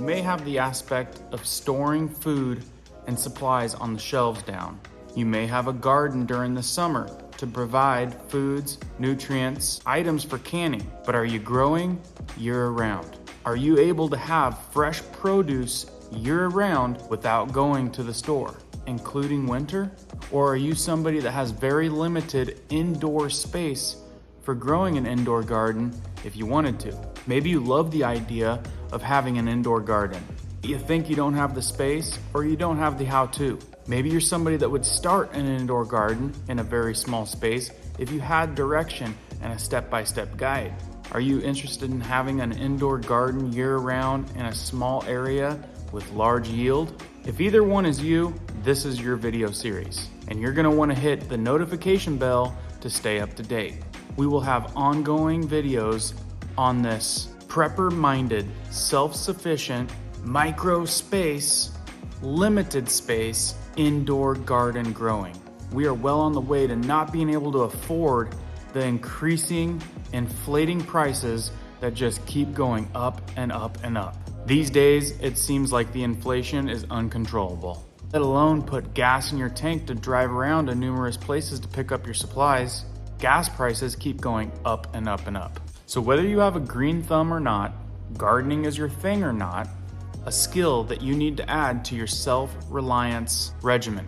may have the aspect of storing food and supplies on the shelves down. You may have a garden during the summer to provide foods, nutrients, items for canning, but are you growing year-round? Are you able to have fresh produce year-round without going to the store, including winter? Or are you somebody that has very limited indoor space for growing an indoor garden if you wanted to? Maybe you love the idea of having an indoor garden. You think you don't have the space or you don't have the how-to. Maybe you're somebody that would start an indoor garden in a very small space if you had direction and a step-by-step guide. Are you interested in having an indoor garden year-round in a small area with large yield? If either one is you, this is your video series, and you're gonna wanna hit the notification bell to stay up to date. We will have ongoing videos on this prepper-minded, self-sufficient, micro space, limited space, indoor garden growing. We are well on the way to not being able to afford the increasing, inflating prices that just keep going up and up and up. These days, it seems like the inflation is uncontrollable. Let alone put gas in your tank to drive around to numerous places to pick up your supplies. Gas prices keep going up and up and up. So whether you have a green thumb or not, gardening is your thing or not, a skill that you need to add to your self-reliance regimen.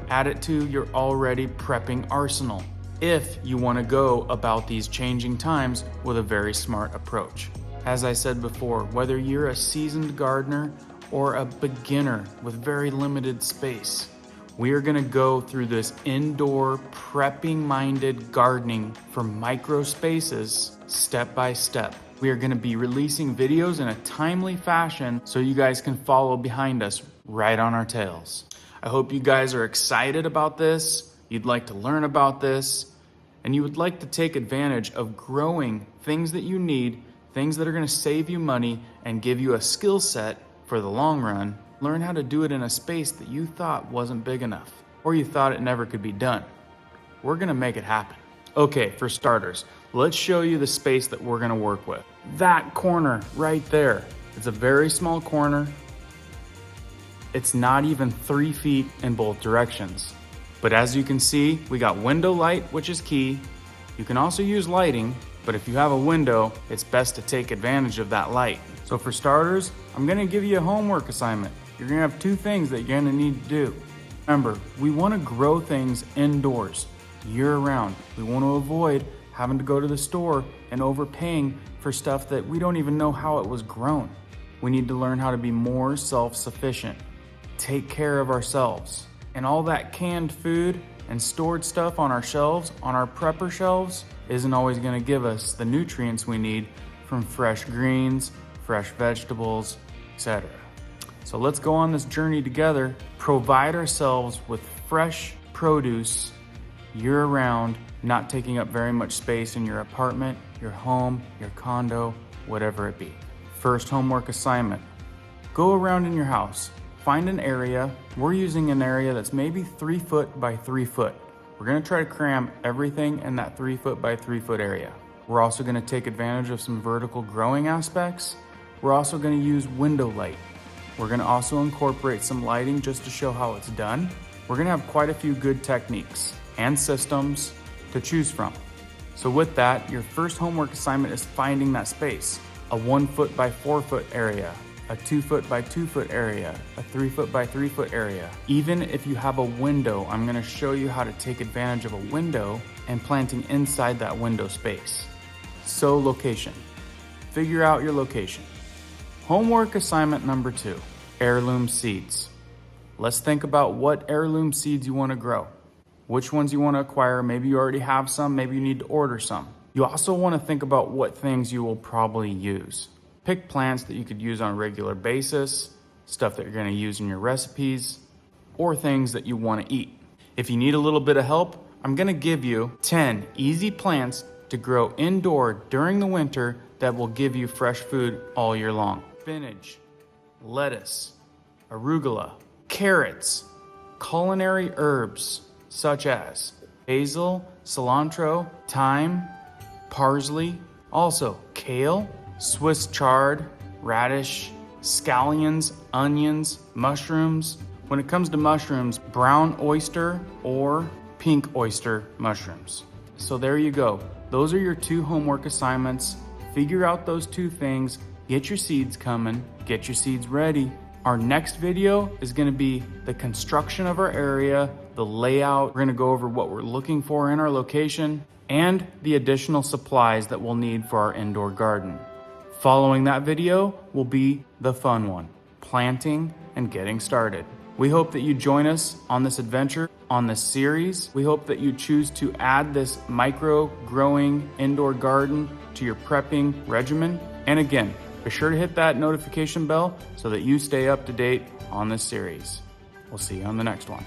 Add it to your already prepping arsenal if you want to go about these changing times with a very smart approach. As I said before, whether you're a seasoned gardener or a beginner with very limited space, we are going to go through this indoor prepping-minded gardening for micro spaces step by step. We are going to be releasing videos in a timely fashion so you guys can follow behind us right on our tails. I hope you guys are excited about this, you'd like to learn about this, and you would like to take advantage of growing things that you need, things that are going to save you money and give you a skill set for the long run. Learn how to do it in a space that you thought wasn't big enough, or you thought it never could be done. We're going to make it happen. Okay, for starters, let's show you the space that we're gonna work with. That corner right there, it's a very small corner. It's not even 3 feet in both directions. But as you can see, we got window light, which is key. You can also use lighting, but if you have a window, it's best to take advantage of that light. So for starters, I'm gonna give you a homework assignment. You're gonna have 2 things that you're gonna need to do. Remember, we wanna grow things indoors, year-round. We want to avoid having to go to the store and overpaying for stuff that we don't even know how it was grown. We need to learn how to be more self-sufficient, take care of ourselves. And all that canned food and stored stuff on our shelves, on our prepper shelves, isn't always going to give us the nutrients we need from fresh greens, fresh vegetables, etc. So let's go on this journey together, provide ourselves with fresh produce year-round, not taking up very much space in your apartment, your home, your condo, whatever it be. First homework assignment. Go around in your house, find an area. We're using an area that's maybe 3 foot by 3 foot. We're gonna try to cram everything in that 3 foot by 3 foot area. We're also gonna take advantage of some vertical growing aspects. We're also gonna use window light. We're gonna also incorporate some lighting just to show how it's done. We're gonna have quite a few good techniques and systems to choose from. So with that, your first homework assignment is finding that space. A 1 foot by 4 foot area, a 2 foot by 2 foot area, a 3 foot by 3 foot area. Even if you have a window, I'm gonna show you how to take advantage of a window and planting inside that window space. So location. Figure out your location. Homework assignment number 2, heirloom seeds. Let's think about what heirloom seeds you wanna grow. Which ones you want to acquire. Maybe you already have some, maybe you need to order some. You also want to think about what things you will probably use. Pick plants that you could use on a regular basis, stuff that you're going to use in your recipes, or things that you want to eat. If you need a little bit of help, I'm going to give you 10 easy plants to grow indoor during the winter that will give you fresh food all year long. Spinach, lettuce, arugula, carrots, culinary herbs, such as basil, cilantro, thyme, parsley, also kale, Swiss chard, radish, scallions, onions, mushrooms. When it comes to mushrooms, brown oyster or pink oyster mushrooms. So there you go. Those are your 2 homework assignments. Figure out those 2 things. Get your seeds coming. Get your seeds ready. Our next video is going to be the construction of our area, the layout. We're going to go over what we're looking for in our location and the additional supplies that we'll need for our indoor garden. Following that video will be the fun one, planting and getting started. We hope that you join us on this adventure, on this series. We hope that you choose to add this micro growing indoor garden to your prepping regimen. And again, be sure to hit that notification bell so that you stay up to date on this series. We'll see you on the next one.